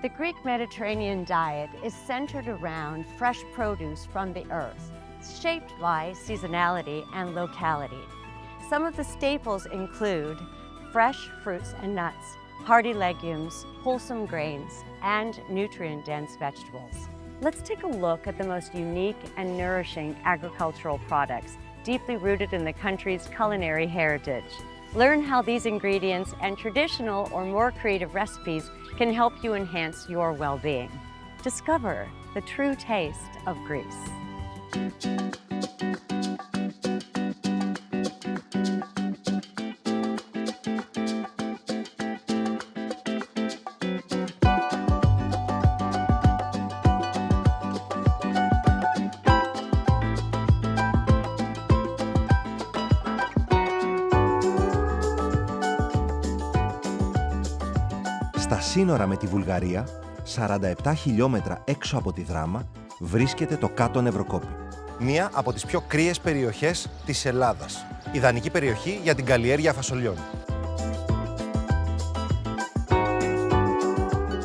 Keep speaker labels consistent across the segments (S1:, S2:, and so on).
S1: The Greek Mediterranean diet is centered around fresh produce from the earth, shaped by seasonality and locality. Some of the staples include fresh fruits and nuts, hearty legumes, wholesome grains, and nutrient-dense vegetables. Let's take a look at the most unique and nourishing agricultural products, deeply rooted in the country's culinary heritage. Learn how these ingredients and traditional or more creative recipes can help you enhance your well-being. Discover the true taste of Greece.
S2: Στα σύνορα με τη Βουλγαρία, 47 χιλιόμετρα έξω από τη Δράμα, βρίσκεται το Κάτω Νευροκόπη.
S3: Μία από τις πιο κρύες περιοχές της Ελλάδας. Ιδανική περιοχή για την καλλιέργεια φασολιών.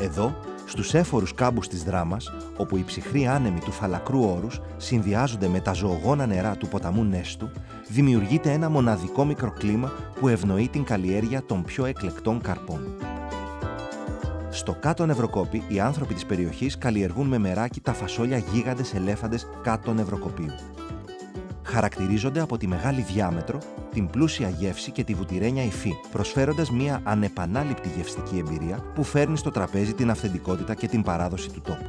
S2: Εδώ, στους έφορους κάμπους της Δράμας, όπου οι ψυχροί άνεμοι του Φαλακρού όρους συνδυάζονται με τα ζωογόνα νερά του ποταμού Νέστου, δημιουργείται ένα μοναδικό μικροκλίμα που ευνοεί την καλλιέργεια των πιο εκλεκτών καρπών. Στο Κάτω Νευροκόπη, οι άνθρωποι της περιοχής καλλιεργούν με μεράκι τα φασόλια γίγαντες ελέφαντες Κάτω Νευροκοπίου. Χαρακτηρίζονται από τη μεγάλη διάμετρο, την πλούσια γεύση και τη βουτυρένια υφή, προσφέροντας μια ανεπανάληπτη γευστική εμπειρία που φέρνει στο τραπέζι την αυθεντικότητα και την παράδοση του τόπου.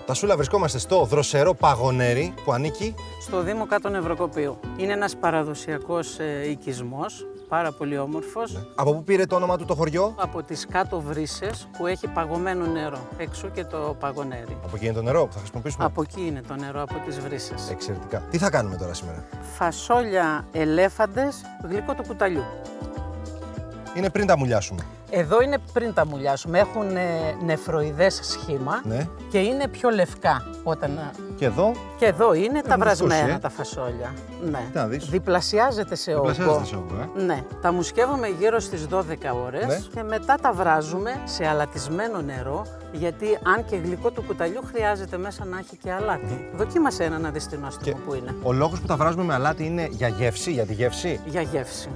S3: Τασούλα, βρισκόμαστε στο δροσερό Παγωνέρι που ανήκει
S4: στο Δήμο Κάτω Νευροκοπίου. Είναι ένας παραδοσιακός οικισμός, πάρα πολύ όμορφος.
S3: Ναι. Από πού πήρε το όνομα του το χωριό?
S4: Από τις κάτω βρύσες που έχει παγωμένο νερό, έξω και το Παγωνέρι.
S3: Από εκεί είναι το νερό που θα χρησιμοποιήσουμε?
S4: Από εκεί είναι το νερό, από τις βρύσες.
S3: Εξαιρετικά. Τι θα κάνουμε τώρα σήμερα?
S4: Φασόλια ελέφαντες, γλυκό του κουταλιού.
S3: Είναι πριν τα μουλιάσουμε.
S4: Εδώ είναι πριν τα μουλιάσουμε. Έχουν νεφροειδές σχήμα,
S3: ναι,
S4: και είναι πιο λευκά όταν...
S3: Και εδώ?
S4: Και εδώ είναι τα βρασμένα
S3: φούσει,
S4: τα φασόλια. Ναι.
S3: Διπλασιάζεται
S4: σε όγκο. Ναι. Τα μουσκεύουμε γύρω στις 12 ώρες, ναι, και μετά τα βράζουμε σε αλατισμένο νερό, γιατί αν και γλυκό του κουταλιού χρειάζεται μέσα να έχει και αλάτι. Δοκίμασε ένα να δεις τι νόστιμο που είναι.
S3: Ο λόγος που τα βράζουμε με αλάτι είναι για γεύση, για τη γεύση?
S4: Για γεύση.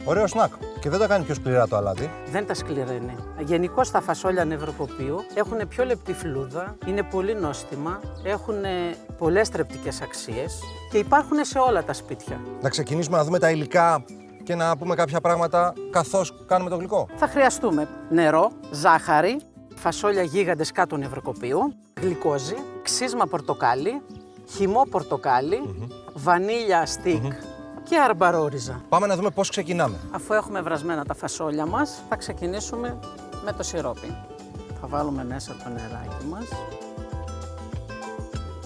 S3: Ωραίο σνακ. Και δεν τα κάνει πιο σκληρά το αλάτι.
S4: Δεν τα σκληραίνει. Γενικώς τα φασόλια Νευροκοπίου έχουν πιο λεπτή φλούδα, είναι πολύ νόστιμα, έχουν πολλές θρεπτικές αξίες και υπάρχουν σε όλα τα σπίτια.
S3: Να ξεκινήσουμε να δούμε τα υλικά και να πούμε κάποια πράγματα καθώς κάνουμε το γλυκό.
S4: Θα χρειαστούμε νερό, ζάχαρη, φασόλια γίγαντες Κάτω Νευροκοπίου, γλυκόζι, ξύσμα πορτοκάλι, χυμό πορτοκάλι, βανίλια στικ, και αρμπαρόριζα.
S3: Πάμε να δούμε πώς ξεκινάμε.
S4: Αφού έχουμε βρασμένα τα φασόλια μας, θα ξεκινήσουμε με το σιρόπι. Θα βάλουμε μέσα το νεράκι μας.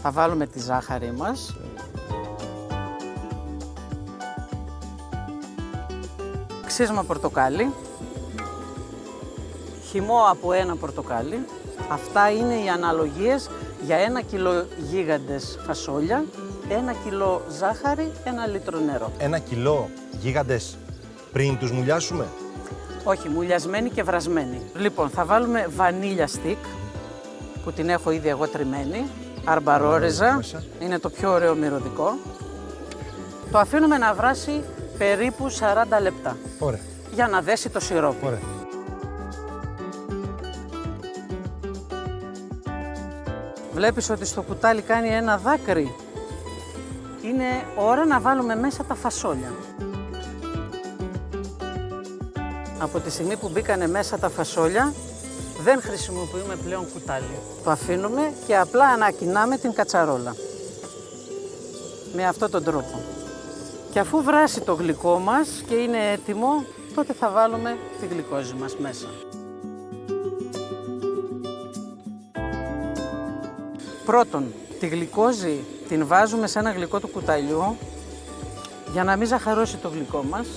S4: Θα βάλουμε τη ζάχαρη μας. Ξύσμα πορτοκάλι. Χυμό από ένα πορτοκάλι. Αυτά είναι οι αναλογίες για 1 κιλό γίγαντες φασόλια, 1 κιλό ζάχαρη, 1 λίτρο νερό.
S3: 1 κιλό γίγαντες πριν τους μουλιάσουμε?
S4: Όχι, μουλιασμένοι και βρασμένοι. Λοιπόν, θα βάλουμε βανίλια στικ, που την έχω ήδη εγώ τριμμένη, αρμπαρόριζα, είναι το πιο ωραίο μυρωδικό. Το αφήνουμε να βράσει περίπου 40 λεπτά.
S3: Ωραία.
S4: Για να δέσει το σιρόπι.
S3: Ωραία.
S4: Βλέπεις ότι στο κουτάλι κάνει ένα δάκρυ. Είναι ώρα να βάλουμε μέσα τα φασόλια. Από τη στιγμή που μπήκανε μέσα τα φασόλια, δεν χρησιμοποιούμε πλέον κουτάλι. Το αφήνουμε και απλά ανακοινάμε την κατσαρόλα. Με αυτόν τον τρόπο. Και αφού βράσει το γλυκό μας και είναι έτοιμο, τότε θα βάλουμε τη γλυκόζη μας μέσα. Πρώτον, τη γλυκόζη την βάζουμε σε ένα γλυκό του κουταλιού για να μην ζαχαρώσει το γλυκό μας.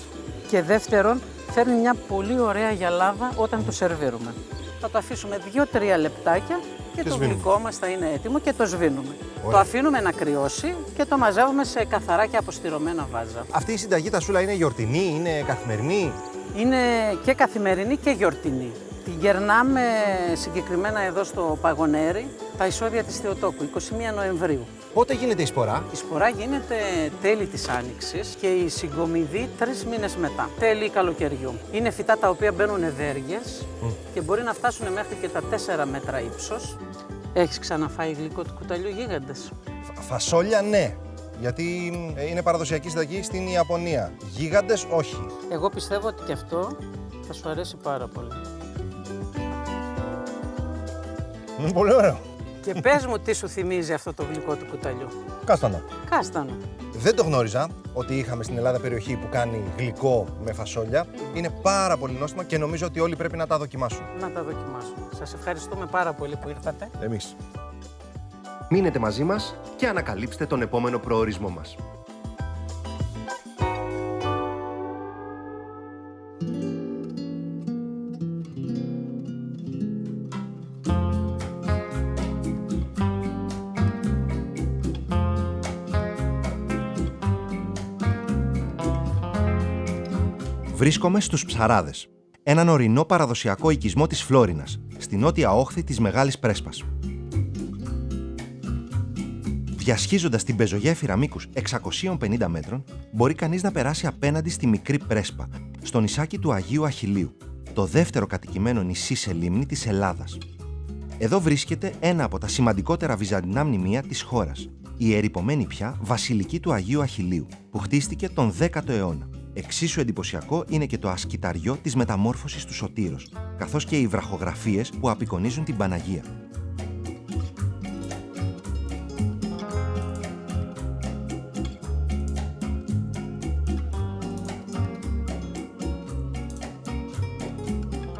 S4: Και δεύτερον, φέρνει μια πολύ ωραία γυαλάδα όταν το σερβίρουμε. Θα το αφήσουμε 2-3 λεπτάκια και το γλυκό μας θα είναι έτοιμο και το σβήνουμε. Ωραία. Το αφήνουμε να κρυώσει και το μαζεύουμε σε καθαρά και αποστηρωμένα βάζα.
S3: Αυτή η συνταγή, Τασούλα, είναι γιορτινή, είναι καθημερινή?
S4: Είναι και καθημερινή και γιορτινή. Γερνάμε συγκεκριμένα εδώ στο Παγωνέρι τα εισόδια της Θεοτόκου, 21 Νοεμβρίου.
S3: Πότε γίνεται η σπορά?
S4: Η σπορά γίνεται τέλη της Άνοιξης και η συγκομιδή 3 μήνες μετά, τέλη καλοκαιριού. Είναι φυτά τα οποία μπαίνουν εδέργειες και μπορεί να φτάσουν μέχρι και τα 4 μέτρα ύψος. Έχεις ξαναφάει γλυκό του κουταλιού γίγαντες?
S3: Φασόλια ναι, γιατί είναι παραδοσιακή συνταγή στην Ιαπωνία. Γίγαντες όχι.
S4: Εγώ πιστεύω ότι και αυτό θα σου αρέσει πάρα πολύ.
S3: Είναι πολύ ωραίο.
S4: Και πες μου τι σου θυμίζει αυτό το γλυκό του κουταλιού.
S3: Κάστανο.
S4: Κάστανο.
S3: Δεν το γνώριζα ότι είχαμε στην Ελλάδα περιοχή που κάνει γλυκό με φασόλια. Είναι πάρα πολύ νόστιμα και νομίζω ότι όλοι πρέπει να τα δοκιμάσουν.
S4: Να τα δοκιμάσουμε. Σας ευχαριστούμε πάρα πολύ που ήρθατε.
S3: Εμείς.
S5: Μείνετε μαζί μας και ανακαλύψτε τον επόμενο προορισμό μας.
S2: Βρίσκομαι στους Ψαράδες, έναν ορεινό παραδοσιακό οικισμό της Φλόρινας, στη νότια όχθη της Μεγάλης Πρέσπας. Διασχίζοντας την πεζογέφυρα μήκους 650 μέτρων, μπορεί κανείς να περάσει απέναντι στη Μικρή Πρέσπα, στο νησάκι του Αγίου Αχιλλείου, το δεύτερο κατοικημένο νησί σε λίμνη της Ελλάδας. Εδώ βρίσκεται ένα από τα σημαντικότερα βυζαντινά μνημεία της χώρας, η ερειπωμένη πια Βασιλική του Αγίου Αχιλλείου, που χτίστηκε τον 10ο αιώνα. Εξίσου εντυπωσιακό είναι και το ασκηταριό της μεταμόρφωσης του Σωτήρος, καθώς και οι βραχογραφίες που απεικονίζουν την Παναγία.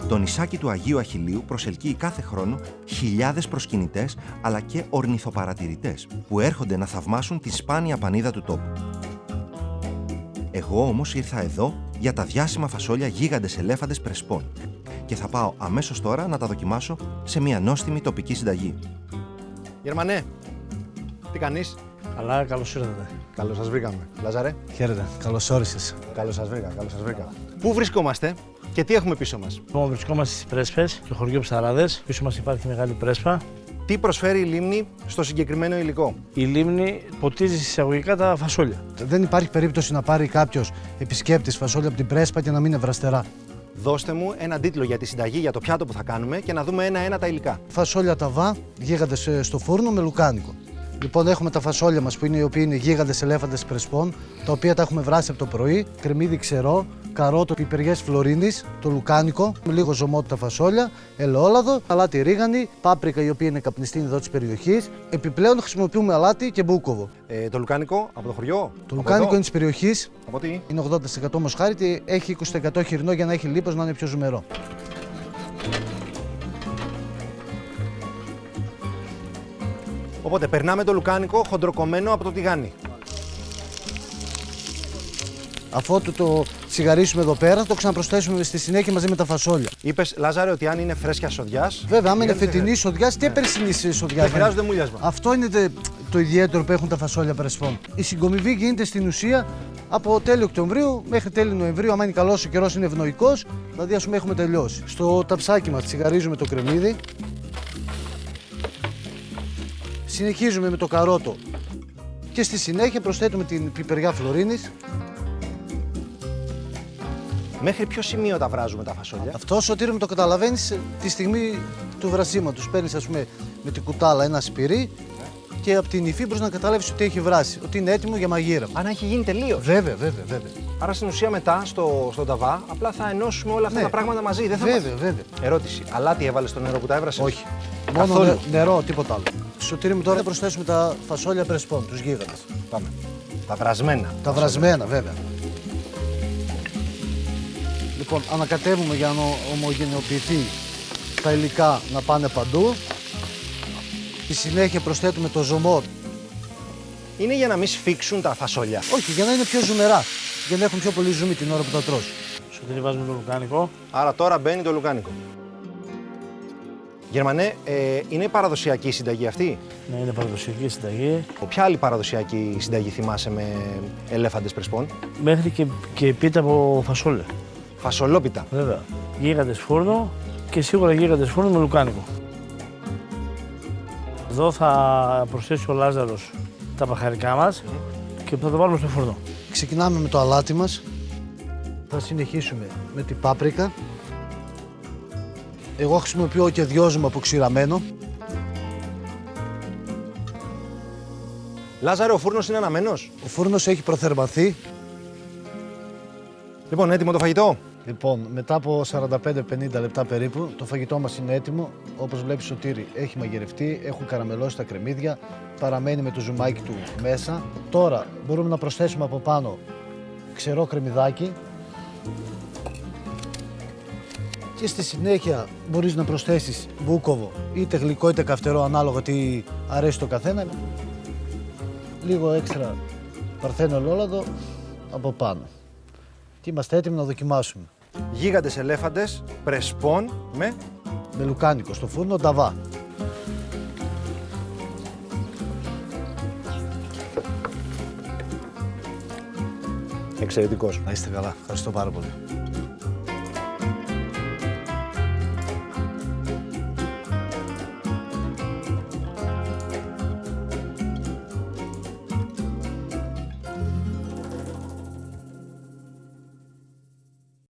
S2: Το νησάκι του Αγίου Αχιλλείου προσελκύει κάθε χρόνο χιλιάδες προσκυνητές αλλά και ορνηθοπαρατηρητές που έρχονται να θαυμάσουν τη σπάνια πανίδα του τόπου. Εγώ όμως ήρθα εδώ για τα διάσημα φασόλια γίγαντες ελέφαντες Πρεσπών και θα πάω αμέσως τώρα να τα δοκιμάσω σε μια νόστιμη τοπική συνταγή.
S3: Γερμανέ, τι κάνεις?
S6: Καλά, καλώς ήρθατε.
S3: Καλώς σας βρήκαμε. Λάζαρε.
S6: Χαίρετε, καλώς όρισες.
S3: Καλώς σας βρήκα, καλώς σας βρήκα. Πού βρισκόμαστε και τι έχουμε πίσω μας?
S6: Λοιπόν, βρισκόμαστε στις Πρέσπες, στο χωριό Ψαράδες. Πίσω μας υπάρχει μεγάλη πρέσπα.
S3: Τι προσφέρει η λίμνη στο συγκεκριμένο υλικό?
S6: Η λίμνη ποτίζει εισαγωγικά τα φασόλια.
S7: Δεν υπάρχει περίπτωση να πάρει κάποιος επισκέπτης φασόλια από την πρέσπα και να μην είναι βραστερά.
S3: Δώστε μου έναν τίτλο για τη συνταγή, για το πιάτο που θα κάνουμε και να δούμε ένα-ένα τα υλικά.
S7: Φασόλια ταβά, γίγαντες στο φούρνο με λουκάνικο. Λοιπόν, έχουμε τα φασόλια μας οι οποίοι είναι γίγαντες ελέφαντες Πρεσπών, τα οποία τα έχουμε βράσει από το πρωί, κρεμμύδι ξερό, καρότο, πιπεριές φλωρίνης, το λουκάνικο, με λίγο ζωμό τα φασόλια, ελαιόλαδο, αλάτι ρίγανη, πάπρικα η οποία είναι καπνιστή εδώ της περιοχής. Επιπλέον χρησιμοποιούμε αλάτι και μπούκοβο.
S3: Το λουκάνικο από το χωριό?
S7: Το λουκάνικο είναι της περιοχής,
S3: Από τι?
S7: είναι 80% μοσχάρι, έχει 20% χοιρινό για να έχει λίπος, να είναι πιο ζουμερό.
S3: Οπότε περνάμε το λουκάνικο χοντροκομμένο από το τηγάνι.
S7: Αφότου το τσιγαρίσουμε εδώ πέρα, το ξαναπροσθέσουμε στη συνέχεια μαζί με τα φασόλια.
S3: Είπες, Λάζαρε, ότι αν είναι φρέσκια σοδιάς.
S7: Βέβαια, άμα είναι φετινή σοδιά, τι περσινή σοδιά.
S3: Δεν χρειάζονται μουλιάσμα.
S7: Αυτό είναι το ιδιαίτερο που έχουν τα φασόλια Πρεσπών. Η συγκομιδή γίνεται στην ουσία από τέλη Οκτωβρίου μέχρι τέλη Νοεμβρίου. Αν είναι καλός ο καιρός, είναι ευνοϊκός, δηλαδή ας πούμε έχουμε τελειώσει. Στο ταψάκι μας τσιγαρίζουμε το κρεμμύδι. Συνεχίζουμε με το καρότο και στη συνέχεια προσθέτουμε την πιπεριά φλωρίνης.
S3: Μέχρι ποιο σημείο τα βράζουμε τα φασόλια?
S7: Αυτό, Σωτήρη μου, το καταλαβαίνεις τη στιγμή του βρασίματος. Παίρνεις, ας πούμε, με την κουτάλα ένα σπυρί και από την υφή μπορείς να καταλάβεις ότι έχει βράσει, ότι είναι έτοιμο για μαγείρεμα.
S3: Αν έχει γίνει τελείως.
S7: Βέβαια.
S3: Άρα στην ουσία μετά στον ταβά απλά θα ενώσουμε όλα αυτά τα πράγματα μαζί. Δεν θα
S7: Βέβαια.
S3: Ερώτηση. Αλάτι έβαλες στο νερό που τα έβρασες?
S7: Όχι.
S3: Καθόλου.
S7: Μόνο νερό, τίποτα άλλο. Σωτήρη μου, τώρα θα προσθέσουμε τα φασόλια Πρεσπών, τους γίγαντες.
S3: Πάμε. Τα βρασμένα.
S7: Τα βρασμένα, βέβαια. Λοιπόν, ανακατεύουμε για να ομογενειοποιηθεί τα υλικά να πάνε παντού. Στη συνέχεια προσθέτουμε το ζωμό.
S3: Είναι για να μην σφίξουν τα φασόλια.
S7: Όχι, για να είναι πιο ζουμερά. Για να έχουν πιο πολύ ζουμί την ώρα που τα τρως.
S6: Σωτήρη, βάζουμε το λουκάνικο.
S3: Άρα τώρα μπαίνει το λουκάνικο. Γερμανέ, είναι η παραδοσιακή συνταγή αυτή?
S6: Ναι, είναι παραδοσιακή συνταγή.
S3: Ποια άλλη παραδοσιακή συνταγή θυμάσαι με ελέφαντες Πρεσπών?
S6: Μέχρι και πίτα από φασόλια.
S3: Φασολόπιτα.
S6: Βέβαια. Γίγαντες φούρνο, και σίγουρα γίγαντες φούρνο με λουκάνικο. Εδώ θα προσθέσει ο Λάζαρος τα μπαχαρικά μας και θα το βάλουμε στο φούρνο.
S7: Ξεκινάμε με το αλάτι μας. Θα συνεχίσουμε με την πάπρικα. Εγώ χρησιμοποιώ και δυόζωμα αποξηραμένο.
S3: Λάζαρε, ο φούρνος είναι αναμένος.
S7: Ο φούρνος έχει προθερμανθεί.
S3: Λοιπόν, έτοιμο το φαγητό.
S7: Λοιπόν, μετά από 45-50 λεπτά περίπου, το φαγητό μας είναι έτοιμο. Όπως βλέπεις, Σωτήρη, έχει μαγειρευτεί, έχουν καραμελώσει τα κρεμμύδια, παραμένει με το ζουμάκι του μέσα. Τώρα μπορούμε να προσθέσουμε από πάνω ξερό κρεμμυδάκι. Και στη συνέχεια μπορείς να προσθέσεις μπούκοβο, είτε γλυκό είτε καυτερό, ανάλογα τι αρέσει το καθένα. Λίγο έξτρα παρθένο ελαιόλαδο από πάνω. Και είμαστε έτοιμοι να δοκιμάσουμε.
S3: Γίγαντες ελέφαντες, πρεσπών με...
S7: Με λουκάνικο στο φούρνο, νταβά.
S3: Εξαιρετικός.
S7: Να είστε καλά. Ευχαριστώ πάρα πολύ.